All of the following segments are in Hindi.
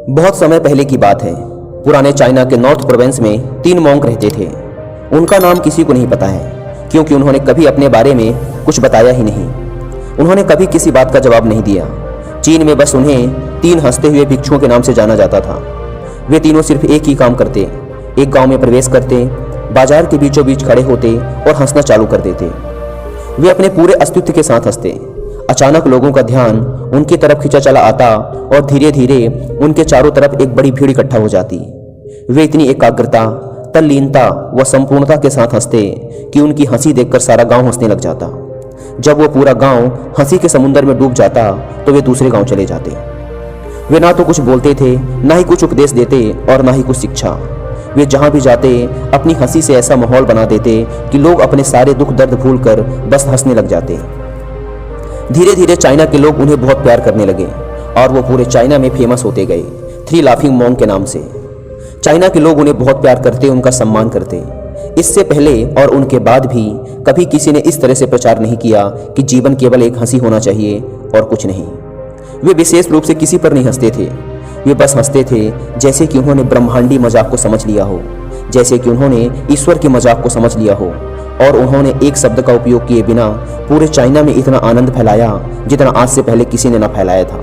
बहुत समय पहले की बात है। पुराने चाइना के नॉर्थ प्रोविंस में 3 मॉन्क रहते थे। उनका नाम किसी को नहीं पता है, क्योंकि उन्होंने कभी अपने बारे में कुछ बताया ही नहीं। उन्होंने कभी किसी बात का जवाब नहीं दिया। चीन में बस उन्हें 3 हंसते हुए भिक्षुओं के नाम से जाना जाता था। वे तीनों सिर्फ एक ही काम करते, एक गांव में प्रवेश करते, बाजार के बीचों बीच खड़े होते और हंसना चालू कर देते। वे अपने पूरे अस्तित्व के साथ हंसते। अचानक लोगों का ध्यान उनकी तरफ खींचा चला आता और धीरे धीरे उनके चारों तरफ एक बड़ी भीड़ इकट्ठा हो जाती। वे इतनी एकाग्रता, तल्लीनता व संपूर्णता के साथ हंसते कि उनकी हंसी देखकर सारा गांव हंसने लग जाता। जब वो पूरा गांव हंसी के समुद्र में डूब जाता तो वे दूसरे गांव चले जाते। वे ना तो कुछ बोलते थे, ना ही कुछ उपदेश देते और ना ही कुछ शिक्षा। वे जहां भी जाते अपनी हंसी से ऐसा माहौल बना देते कि लोग अपने सारे दुख दर्द भूलकर बस हंसने लग जाते। धीरे धीरे चाइना के लोग उन्हें बहुत प्यार करने लगे और वो पूरे चाइना में फेमस होते गए 3 लाफिंग मॉन्क के नाम से। चाइना के लोग उन्हें बहुत प्यार करते, उनका सम्मान करते। इससे पहले और उनके बाद भी कभी किसी ने इस तरह से प्रचार नहीं किया कि जीवन केवल एक हंसी होना चाहिए और कुछ नहीं। वे विशेष रूप से किसी पर नहीं हंसते थे। वे बस हंसते थे जैसे कि उन्होंने ब्रह्मांडी मजाक को समझ लिया हो, जैसे कि उन्होंने ईश्वर के मजाक को समझ लिया हो, और उन्होंने एक शब्द का उपयोग किए बिना पूरे चाइना में इतना आनंद फैलाया जितना आज से पहले किसी ने न फैलाया था।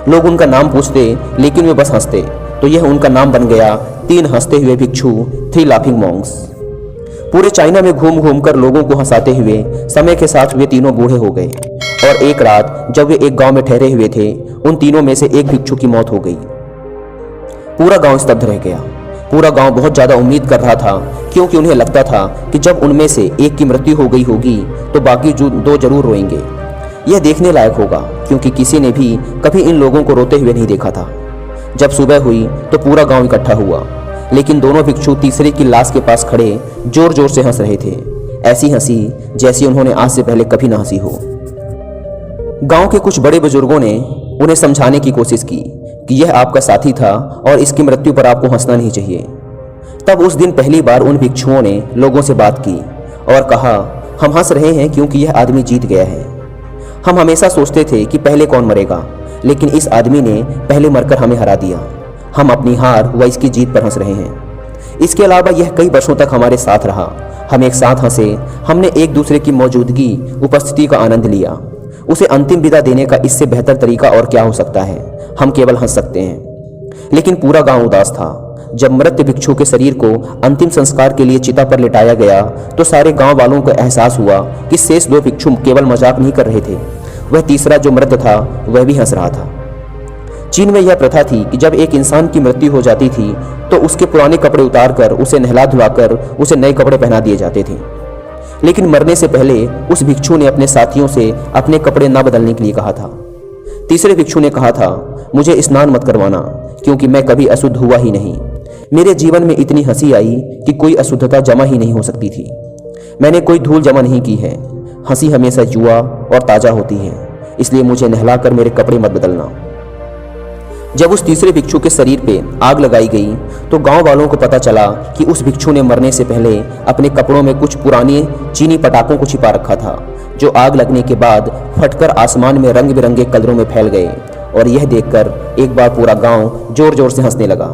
लोग उनका नाम पूछते लेकिन वे बस हंसते, तो यह उनका नाम बन गया 3 हंसते हुए भिक्षु, 3 लाफिंग मॉन्क्स। पूरे चाइना में घूम घूम कर लोगों को हंसाते हुए समय के साथ वे तीनों बूढ़े हो गए और एक रात जब वे एक गांव में ठहरे हुए थे, उन तीनों में से एक भिक्षु की मौत हो गई। पूरा गांव स्तब्ध रह गया। पूरा गांव बहुत ज्यादा उम्मीद कर रहा था, क्योंकि उन्हें लगता था कि जब उनमें से एक की मृत्यु हो गई होगी तो बाकी जो 2 जरूर रोएंगे। यह देखने लायक होगा, क्योंकि किसी ने भी कभी इन लोगों को रोते हुए नहीं देखा था। जब सुबह हुई तो पूरा गांव इकट्ठा हुआ, लेकिन दोनों भिक्षु तीसरे की लाश के पास खड़े जोर जोर से हंस रहे थे। ऐसी हंसी जैसी उन्होंने आज से पहले कभी ना हंसी हो। गांव के कुछ बड़े बुजुर्गों ने उन्हें समझाने की कोशिश की कि यह आपका साथी था और इसकी मृत्यु पर आपको हंसना नहीं चाहिए। तब उस दिन पहली बार उन भिक्षुओं ने लोगों से बात की और कहा, हम हंस रहे हैं क्योंकि यह आदमी जीत गया है। हम हमेशा सोचते थे कि पहले कौन मरेगा, लेकिन इस आदमी ने पहले मरकर हमें हरा दिया। हम अपनी हार व इसकी जीत पर हंस रहे हैं। इसके अलावा यह कई वर्षों तक हमारे साथ रहा। हम एक साथ हंसे, हमने एक दूसरे की मौजूदगी, उपस्थिति का आनंद लिया। उसे अंतिम विदा देने का इससे बेहतर तरीका और क्या हो सकता है। हम केवल हंस सकते हैं। लेकिन पूरा गांव उदास था। जब मृत भिक्षु के शरीर को अंतिम संस्कार के लिए चिता पर लिटाया गया तो सारे गांव वालों को एहसास हुआ कि शेष 2 भिक्षु केवल मजाक नहीं कर रहे थे, वह तीसरा जो मृत था वह भी हंस रहा था। चीन में यह प्रथा थी कि जब एक इंसान की मृत्यु हो जाती थी तो उसके पुराने कपड़े उतारकर उसे नहला धुलाकर उसे नए कपड़े पहना दिए जाते थे। लेकिन मरने से पहले उस भिक्षु ने अपने साथियों से अपने कपड़े न बदलने के लिए कहा था। तीसरे भिक्षु ने कहा था, मुझे स्नान मत करवाना, क्योंकि मैं कभी अशुद्ध हुआ ही नहीं। मेरे जीवन में इतनी हंसी आई कि कोई अशुद्धता जमा ही नहीं हो सकती थी। मैंने कोई धूल जमा नहीं की है। हंसी हमेशा युवा और ताजा होती है, इसलिए मुझे नहलाकर मेरे कपड़े मत बदलना। जब उस तीसरे भिक्षु के शरीर पे आग लगाई गई तो गांव वालों को पता चला कि उस भिक्षु ने मरने से पहले अपने कपड़ों में कुछ पुराने चीनी पटाखों को छिपा रखा था, जो आग लगने के बाद फटकर आसमान में रंग बिरंगे कलरों में फैल गए। और यह देखकर एक बार पूरा गांव जोर जोर से हंसने लगा।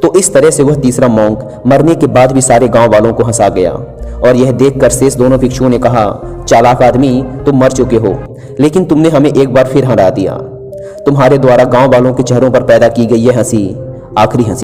तो इस तरह से वह तीसरा मॉन्क मरने के बाद भी सारे गांव वालों को हंसा गया। और यह देखकर शेष दोनों भिक्षुओं ने कहा, चालाक आदमी, तुम मर चुके हो, लेकिन तुमने हमें एक बार फिर हरा दिया। तुम्हारे द्वारा गांव वालों के चेहरों पर पैदा की गई यह हंसी आखिरी हंसी